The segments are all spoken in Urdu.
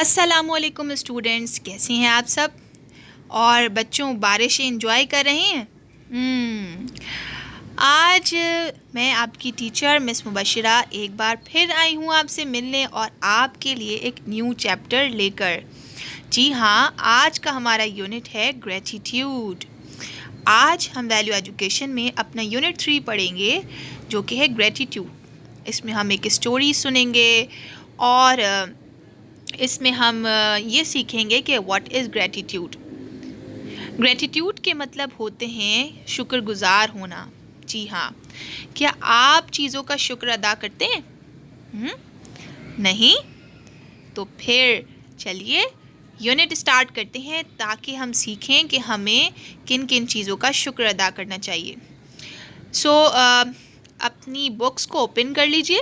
السلام علیکم اسٹوڈنٹس، کیسے ہیں آپ سب؟ اور بچوں بارشیں انجوائے کر رہے ہیں؟ آج میں آپ کی ٹیچر مس مبشرہ ایک بار پھر آئی ہوں آپ سے ملنے اور آپ کے لیے ایک نیو چیپٹر لے کر۔ جی ہاں، آج کا ہمارا یونٹ ہے گریٹیٹیوڈ۔ آج ہم ویلیو ایجوکیشن میں اپنا یونٹ 3 پڑھیں گے جو کہ ہے گریٹیٹیوڈ۔ اس میں ہم ایک اسٹوری سنیں گے اور اس میں ہم یہ سیکھیں گے کہ واٹ از گریٹیٹیوڈ۔ گریٹیٹیوڈ کے مطلب ہوتے ہیں شکر گزار ہونا۔ جی ہاں، کیا آپ چیزوں کا شکر ادا کرتے ہیں؟ نہیں؟ تو پھر چلیے یونٹ اسٹارٹ کرتے ہیں تاکہ ہم سیکھیں کہ ہمیں کن کن چیزوں کا شکر ادا کرنا چاہیے۔ اپنی بکس کو اوپن کر لیجئے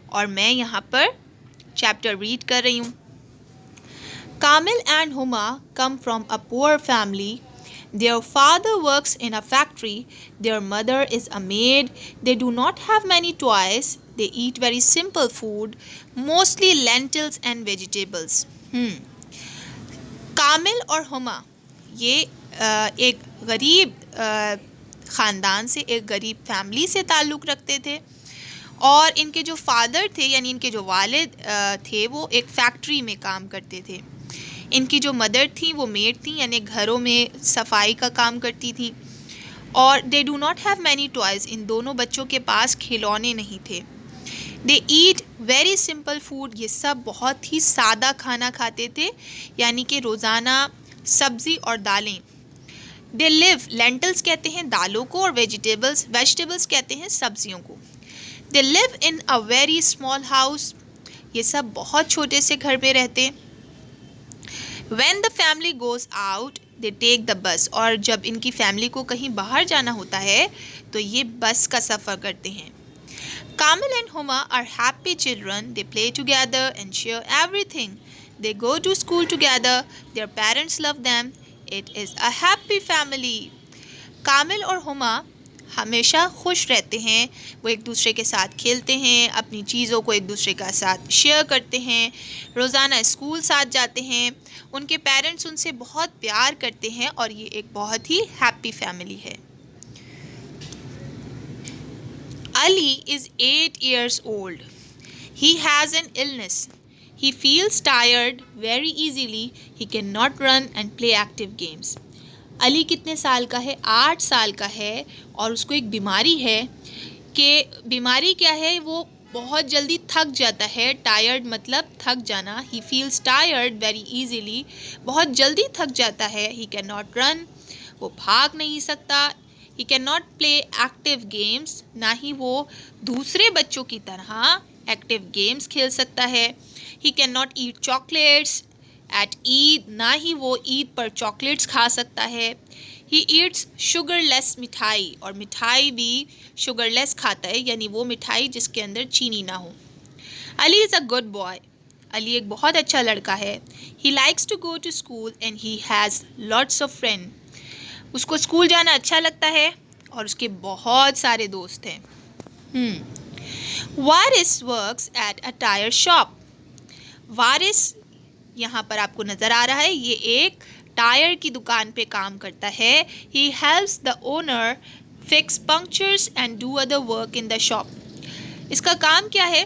اور میں یہاں پر چیپٹر ریڈ کر رہی ہوں۔ Kamil and Huma come from a poor family. Their father works in a factory. Their mother is a maid. They do not have many toys. They eat very simple food, mostly lentils and vegetables. کامل اور ہما یہ ایک غریب خاندان سے، ایک غریب فیملی سے تعلق رکھتے تھے، اور ان کے جو فادر تھے یعنی ان کے جو والد تھے وہ ایک فیکٹری میں کام کرتے تھے۔ ان کی جو مدر تھیں وہ میڈ تھیں، یعنی گھروں میں صفائی کا کام کرتی تھیں، اور they do not have many toys, ان دونوں بچوں کے پاس کھلونے نہیں تھے۔ They ate very simple food, یہ سب بہت ہی سادہ کھانا کھاتے تھے، یعنی کہ روزانہ سبزی اور دالیں۔ دے لیو، لینٹلز کہتے ہیں دالوں کو، اور ویجیٹیبلز کہتے ہیں سبزیوں کو۔ They live in a very small house, یہ سب بہت چھوٹے سے گھر میں رہتے۔ When the family goes out they take the bus, اور جب ان کی فیملی کو کہیں باہر جانا ہوتا ہے تو یہ بس کا سفر کرتے ہیں۔ Kamil and Huma are happy children. They play together and share everything. They go to school together. Their parents love them. It is a happy family. کامل اور ہما ہمیشہ خوش رہتے ہیں، وہ ایک دوسرے کے ساتھ کھیلتے ہیں، اپنی چیزوں کو ایک دوسرے کے ساتھ شیئر کرتے ہیں، روزانہ اسکول ساتھ جاتے ہیں، ان کے پیرنٹس ان سے بہت پیار کرتے ہیں، اور یہ ایک بہت ہی ہیپی فیملی ہے۔ Ali is 8 years old. He has an illness. He feels tired very easily. He cannot run and play active games. علی کتنے سال کا ہے؟ 8 سال کا ہے، اور اس کو ایک بیماری ہے کہ بیماری کیا ہے، وہ بہت جلدی تھک جاتا ہے۔ ٹائرڈ مطلب تھک جانا۔ He feels tired very easily، بہت جلدی تھک جاتا ہے۔ He cannot run، وہ بھاگ نہیں سکتا۔ He cannot play active games، نہ ہی وہ دوسرے بچوں کی طرح ایکٹیو گیمز کھیل سکتا ہے۔ He cannot eat chocolates at Eid، نہ ہی وہ عید پر چاکلیٹس کھا سکتا ہے۔ He eats sugarless مٹھائی، اور مٹھائی بھی sugarless کھاتا ہے، یعنی وہ مٹھائی جس کے اندر چینی نہ ہو۔ Ali is a good boy، علی ایک بہت اچھا لڑکا ہے۔ He likes to go to school and he has lots of friends، اس کو اسکول جانا اچھا لگتا ہے اور اس کے بہت سارے دوست ہیں۔ Waris works at a tyre shop, Waris یہاں پر آپ کو نظر آ رہا ہے، یہ ایک ٹائر کی دکان پہ کام کرتا ہے۔ He helps the owner fix punctures and do other work in the shop، اس کا کام کیا ہے؟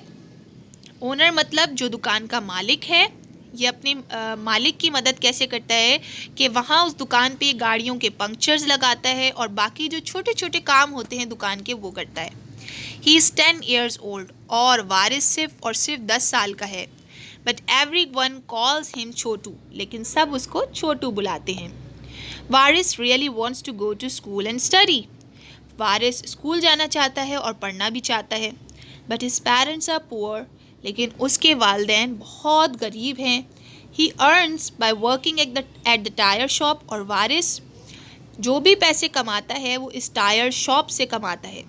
اونر مطلب جو دکان کا مالک ہے، یہ اپنے مالک کی مدد کیسے کرتا ہے کہ وہاں اس دکان پہ گاڑیوں کے پنکچرز لگاتا ہے، اور باقی جو چھوٹے چھوٹے کام ہوتے ہیں دکان کے وہ کرتا ہے۔ He is 10 years old، اور وارث صرف 10 سال کا ہے۔ But everyone calls him چھوٹو، لیکن سب اس کو چھوٹو بلاتے ہیں۔ وارث really wants to go to school and study، وارث اسکول جانا چاہتا ہے اور پڑھنا بھی چاہتا ہے۔ But his parents are poor، لیکن اس کے والدین بہت غریب ہیں۔ He earns by working at the tire shop، اور وارث جو بھی پیسے کماتا ہے وہ اس ٹائر شاپ سے کماتا ہے۔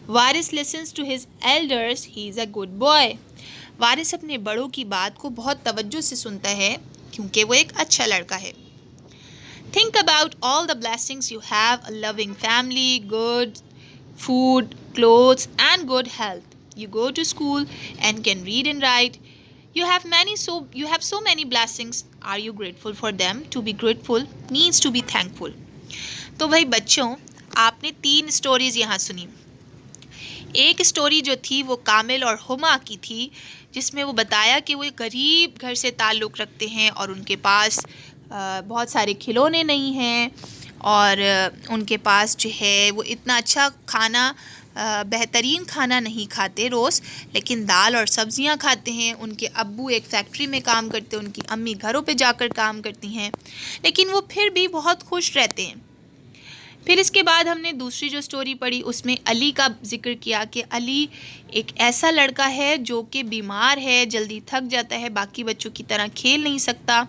وارث listens to his elders، he is a good boy، وارث اپنے بڑوں کی بات کو بہت توجہ سے سنتا ہے کیونکہ وہ ایک اچھا لڑکا ہے۔ Think about all the blessings you have: a loving family, good food, clothes and good health. You go to school and can read and write. You have so many blessings. Are you grateful for them? To be grateful means to be thankful. تو بھائی بچوں، آپ نے 3 اسٹوریز یہاں سنی. ایک اسٹوری جو تھی وہ کامل اور ہما کی تھی، جس میں وہ بتایا کہ وہ ایک غریب گھر سے تعلق رکھتے ہیں اور ان کے پاس بہت سارے کھلونے نہیں ہیں، اور ان کے پاس جو ہے وہ اتنا اچھا کھانا، بہترین کھانا نہیں کھاتے روز، لیکن دال اور سبزیاں کھاتے ہیں. ان کے ابو ایک فیکٹری میں کام کرتے ہیں، ان کی امی گھروں پہ جا کر کام کرتی ہیں، لیکن وہ پھر بھی بہت خوش رہتے ہیں. پھر اس کے بعد ہم نے دوسری جو سٹوری پڑھی، اس میں علی کا ذکر کیا کہ علی ایک ایسا لڑکا ہے جو کہ بیمار ہے، جلدی تھک جاتا ہے، باقی بچوں کی طرح کھیل نہیں سکتا،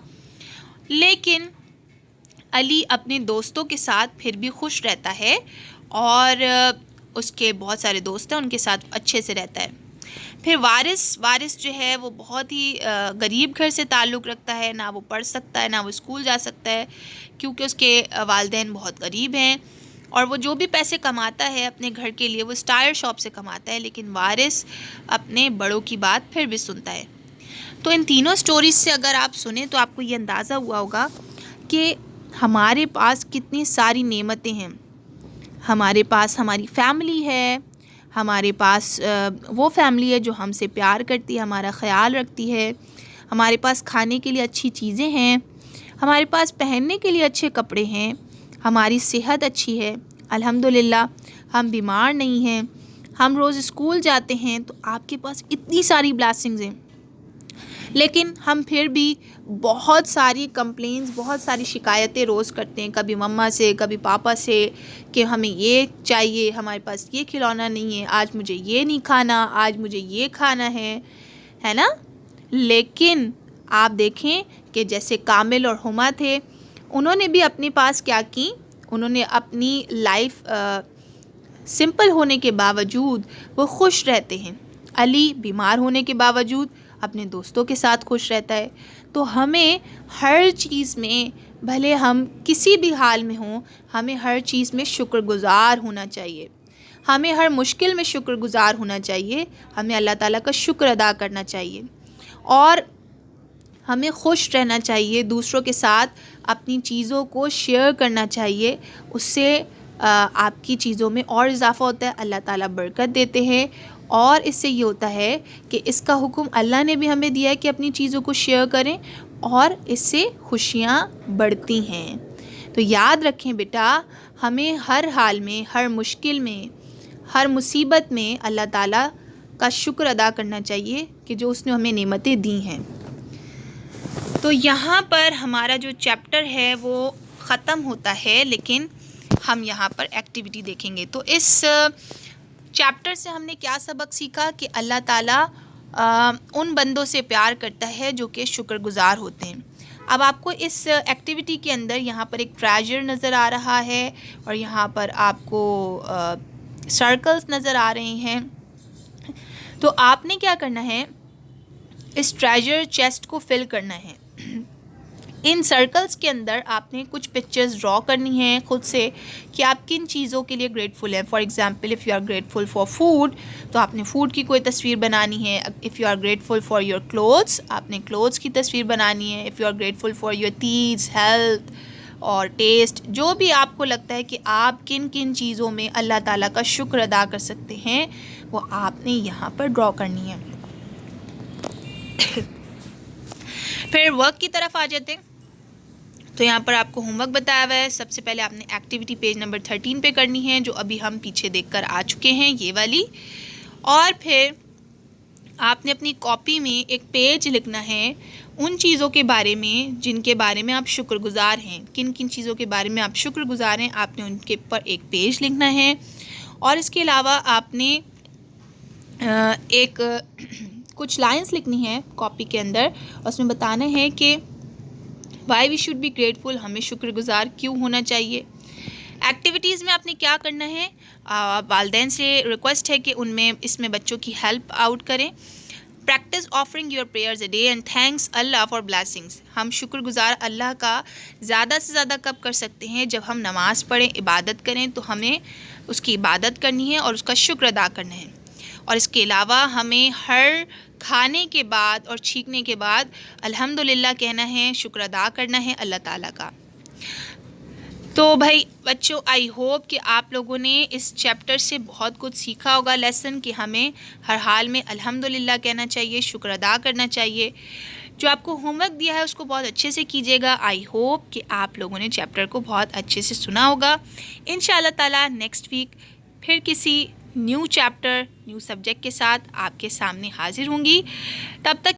لیکن علی اپنے دوستوں کے ساتھ پھر بھی خوش رہتا ہے، اور اس کے بہت سارے دوست ہیں، ان کے ساتھ اچھے سے رہتا ہے. پھر وارث جو ہے وہ بہت ہی غریب گھر سے تعلق رکھتا ہے، نہ وہ پڑھ سکتا ہے، نہ وہ اسکول جا سکتا ہے، کیونکہ اس کے والدین بہت غریب ہیں، اور وہ جو بھی پیسے کماتا ہے اپنے گھر کے لیے وہ ٹائر شاپ سے کماتا ہے، لیکن وارث اپنے بڑوں کی بات پھر بھی سنتا ہے. تو ان تینوں سٹوریز سے اگر آپ سنیں تو آپ کو یہ اندازہ ہوا ہوگا کہ ہمارے پاس کتنی ساری نعمتیں ہیں. ہمارے پاس ہماری فیملی ہے، ہمارے پاس وہ فیملی ہے جو ہم سے پیار کرتی ہے، ہمارا خیال رکھتی ہے، ہمارے پاس کھانے کے لیے اچھی چیزیں ہیں، ہمارے پاس پہننے کے لیے اچھے کپڑے ہیں، ہماری صحت اچھی ہے الحمدللہ، ہم بیمار نہیں ہیں، ہم روز اسکول جاتے ہیں. تو آپ کے پاس اتنی ساری بلیسنگز ہیں، لیکن ہم پھر بھی بہت ساری کمپلینز، بہت ساری شکایتیں روز کرتے ہیں، کبھی مما سے، کبھی پاپا سے، کہ ہمیں یہ چاہیے، ہمارے پاس یہ کھلونا نہیں ہے، آج مجھے یہ نہیں کھانا، آج مجھے یہ کھانا ہے نا. لیکن آپ دیکھیں کہ جیسے کامل اور ہما تھے، انہوں نے بھی اپنے پاس کیا کی، انہوں نے اپنی لائف سمپل ہونے کے باوجود وہ خوش رہتے ہیں. علی بیمار ہونے کے باوجود اپنے دوستوں کے ساتھ خوش رہتا ہے. تو ہمیں ہر چیز میں، بھلے ہم کسی بھی حال میں ہوں، ہمیں ہر چیز میں شکر گزار ہونا چاہیے، ہمیں ہر مشکل میں شکر گزار ہونا چاہیے، ہمیں اللہ تعالیٰ کا شکر ادا کرنا چاہیے، اور ہمیں خوش رہنا چاہیے، دوسروں کے ساتھ اپنی چیزوں کو شیئر کرنا چاہیے. اس سے آپ کی چیزوں میں اور اضافہ ہوتا ہے، اللہ تعالیٰ برکت دیتے ہیں، اور اس سے یہ ہوتا ہے کہ اس کا حکم اللہ نے بھی ہمیں دیا ہے کہ اپنی چیزوں کو شیئر کریں، اور اس سے خوشیاں بڑھتی ہیں. تو یاد رکھیں بیٹا، ہمیں ہر حال میں، ہر مشکل میں، ہر مصیبت میں اللہ تعالیٰ کا شکر ادا کرنا چاہیے کہ جو اس نے ہمیں نعمتیں دی ہیں. تو یہاں پر ہمارا جو چیپٹر ہے وہ ختم ہوتا ہے، لیکن ہم یہاں پر ایکٹیویٹی دیکھیں گے. تو اس چیپٹر سے ہم نے کیا سبق سیکھا کہ اللہ تعالیٰ ان بندوں سے پیار کرتا ہے جو کہ شکر گزار ہوتے ہیں. اب آپ کو اس ایکٹیویٹی کے اندر یہاں پر ایک ٹریجر نظر آ رہا ہے، اور یہاں پر آپ کو سرکلز نظر آ رہے ہیں. تو آپ نے کیا کرنا ہے، اس ٹریجر چیسٹ کو فل کرنا ہے. ان سرکلز کے اندر آپ نے کچھ پکچرز ڈرا کرنی ہیں خود سے کہ آپ کن چیزوں کے لیے گریٹفل ہیں. For example if you are grateful for food, تو آپ نے فوڈ کی کوئی تصویر بنانی ہے. If you are grateful for your clothes, آپ نے کلوتھس کی تصویر بنانی ہے. If you are grateful for your teeth, health اور ٹیسٹ، جو بھی آپ کو لگتا ہے کہ آپ کن کن چیزوں میں اللہ تعالیٰ کا شکر ادا کر سکتے ہیں، وہ آپ نے یہاں پر ڈرا کرنی ہے. پھر ورک کی طرف آ جاتے ہیں. تو یہاں پر آپ کو ہوم ورک بتایا ہوا ہے. سب سے پہلے آپ نے ایکٹیویٹی پیج نمبر 13 پہ کرنی ہے، جو ابھی ہم پیچھے دیکھ کر آ چکے ہیں، یہ والی. اور پھر آپ نے اپنی کاپی میں ایک پیج لکھنا ہے ان چیزوں کے بارے میں جن کے بارے میں آپ شکر گزار ہیں. کن کن چیزوں کے بارے میں آپ شکر گزار ہیں، آپ نے ان کے پر ایک پیج لکھنا ہے. اور اس کے علاوہ آپ نے ایک کچھ لائنز لکھنی ہے کاپی کے اندر، اس میں بتانا ہے کہ why we should be grateful, ہمیں شکر گزار کیوں ہونا چاہیے. ایکٹیویٹیز میں آپ نے کیا کرنا ہے، والدین سے ریکویسٹ ہے کہ اس میں بچوں کی ہیلپ آؤٹ کریں. Practice offering your prayers a day and thanks Allah for blessings. ہم شکر گزار اللہ کا زیادہ سے زیادہ کب کر سکتے ہیں، جب ہم نماز پڑھیں، عبادت کریں، تو ہمیں اس کی عبادت کرنی ہے اور اس کا شکر ادا کرنا ہے. اور اس کے علاوہ ہمیں ہر کھانے کے بعد اور چھینکنے کے بعد الحمدللہ کہنا ہے، شکر ادا کرنا ہے اللہ تعالیٰ کا۔ تو بھائی بچوں، آئی ہوپ کہ آپ لوگوں نے اس چیپٹر سے بہت کچھ سیکھا ہوگا لیسن، کہ ہمیں ہر حال میں الحمدللہ کہنا چاہیے، شکر ادا کرنا چاہیے۔ جو آپ کو ہوم ورک دیا ہے اس کو بہت اچھے سے کیجیے گا۔ آئی ہوپ کہ آپ لوگوں نے چیپٹر کو بہت اچھے سے سنا ہوگا۔ انشاءاللہ تعالیٰ نیکسٹ ویک پھر کسی نیو چیپٹر، نیو سبجیکٹ کے ساتھ آپ کے سامنے حاضر ہوں گی۔ تب تک